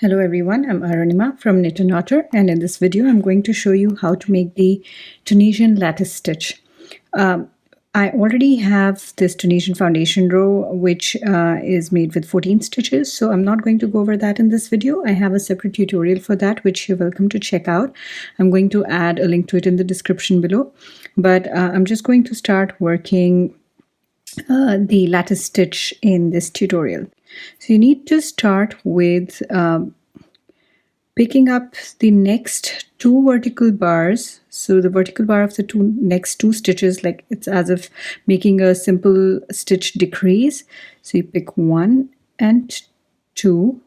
Hello everyone, I'm Arunima from Knit and Otter, and in this video I'm going to show you how to make the Tunisian lattice stitch. I already have this Tunisian foundation row which is made with 14 stitches, so I'm not going to go over that in this video. I have a separate tutorial for that which you're welcome to check out. I'm going to add a link to it in the description below, but I'm just going to start working the lattice stitch in this tutorial. So you need to start with picking up the next two vertical bars. So the vertical bar of the next two stitches, like it's as if making a simple stitch decrease. So you pick 1 and 2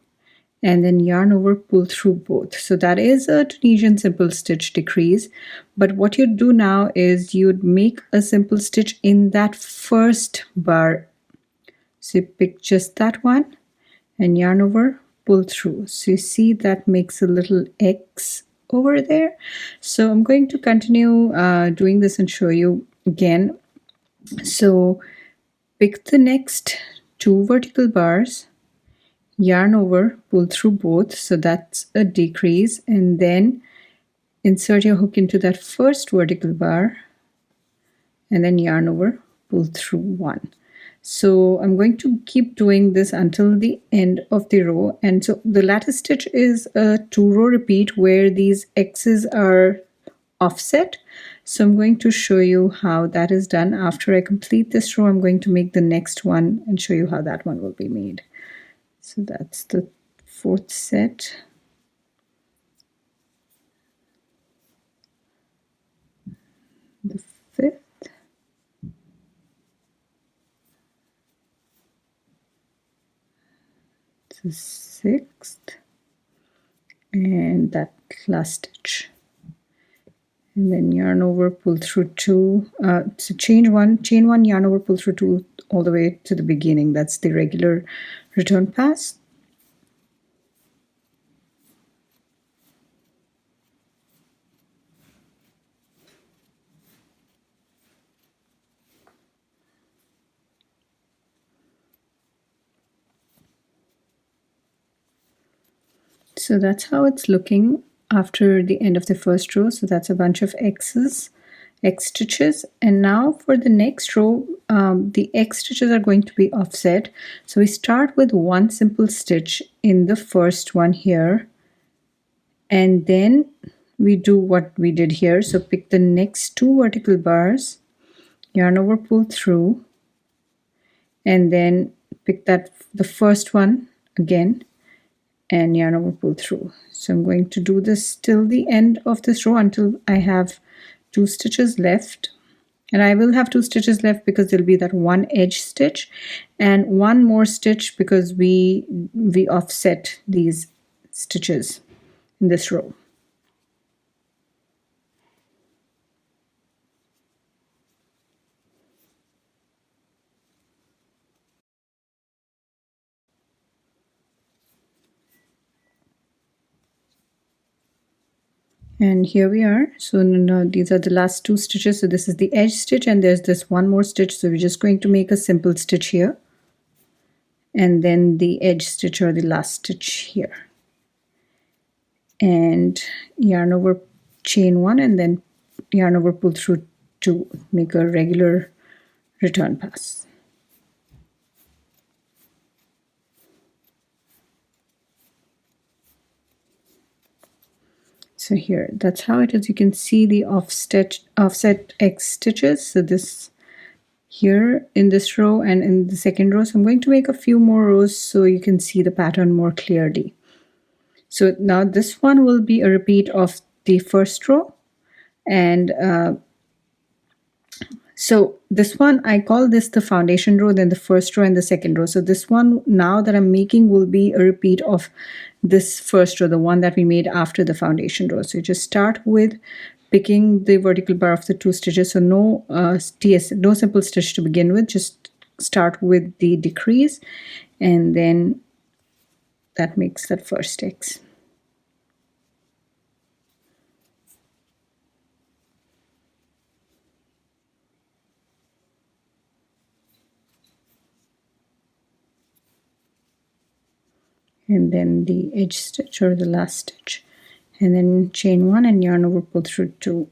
and then yarn over, pull through both. So that is a Tunisian simple stitch decrease. But what you'd do now is you'd make a simple stitch in that first bar. So you pick just that one and yarn over, pull through. So you see that makes a little X over there. So I'm going to continue doing this and show you again. So pick the next two vertical bars, yarn over, pull through both. So that's a decrease, and then insert your hook into that first vertical bar and then yarn over, pull through one. So I'm going to keep doing this until the end of the row. And so the lattice stitch is a 2-row repeat where these X's are offset. So I'm going to show you how that is done. After I complete this row, I'm going to make the next one and show you how that one will be made. So that's the 4th set. The 5th. The 6th, and that last stitch, and then yarn over, pull through 2. So chain 1, yarn over, pull through 2 all the way to the beginning. That's the regular return pass. So that's how it's looking after the end of the first row. So that's a bunch of X stitches. And now for the next row, the X stitches are going to be offset. So we start with one simple stitch in the first one here, and then we do what we did here. So pick the next two vertical bars, yarn over, pull through, and then pick the first one again and yarn over, pull through. So I'm going to do this till the end of this row until I have 2 stitches left. And I will have 2 stitches left because there'll be that one edge stitch and one more stitch because we offset these stitches in this row. And here we are. So now these are the last 2 stitches. So this is the edge stitch and there's this one more stitch. So we're just going to make a simple stitch here and then the edge stitch or the last stitch here, and yarn over, chain 1, and then yarn over, pull through to make a regular return pass. So here, that's how it is. You can see the offset X stitches. So this here in this row and in the second row. So I'm going to make a few more rows so you can see the pattern more clearly. So now this one will be a repeat of the first row. And so this one, I call this the foundation row, then the first row and the second row. So this one now that I'm making will be a repeat of this first row, the one that we made after the foundation row. So you just start with picking the vertical bar of the 2 stitches. So no no simple stitch to begin with, just start with the decrease, and then that makes that first X. and then the edge stitch or the last stitch, and then chain 1 and yarn over, pull through 2.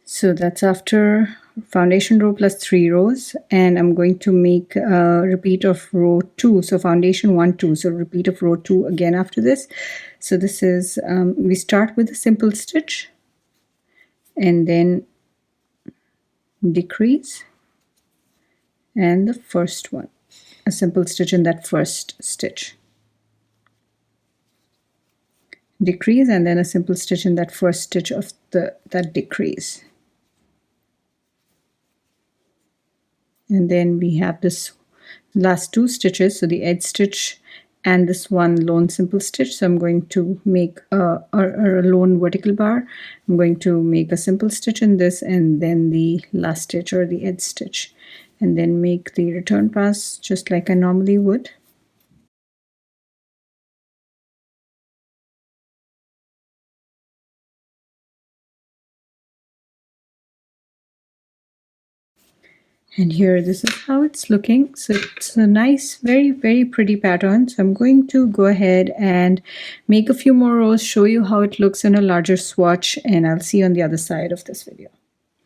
So that's after foundation row plus 3 rows, and I'm going to make a repeat of row 2. So foundation 1, 2. So repeat of row 2 again after this. So this is, we start with a simple stitch and then decrease, and the first one, a simple stitch in that first stitch. Decrease, and then a simple stitch in that first stitch of that decrease. And then we have this last 2 stitches, so the edge stitch and this one lone simple stitch. So I'm going to make a lone vertical bar. I'm going to make a simple stitch in this, and then the last stitch or the edge stitch, and then make the return pass just like I normally would. And here, this is how it's looking. So it's a nice, very, very pretty pattern. So I'm going to go ahead and make a few more rows, show you how it looks in a larger swatch, and I'll see you on the other side of this video.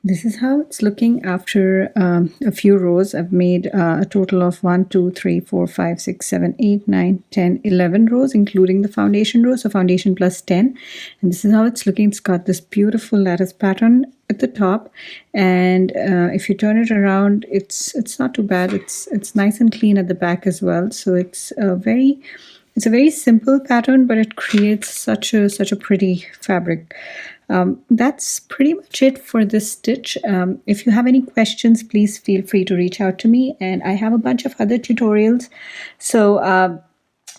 This is how it's looking after a few rows. I've made a total of 1, 2, 3, 4, 5, 6, 7, 8, 9, 10, 11 rows, including the foundation row, so foundation plus 10. And this is how it's looking. It's got this beautiful lattice pattern at the top, and if you turn it around, it's not too bad. It's nice and clean at the back as well. So it's a very simple pattern, but it creates such a pretty fabric. That's pretty much it for this stitch. If you have any questions, please feel free to reach out to me, and I have a bunch of other tutorials, so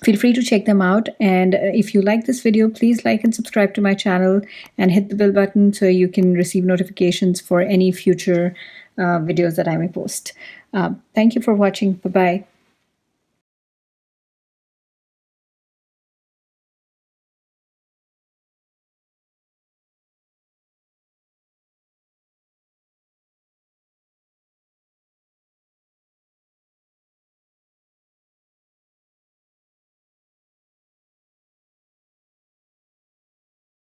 feel free to check them out. And if you like this video, please like and subscribe to my channel and hit the bell button so you can receive notifications for any future videos that I may post. Thank you for watching. Bye-bye.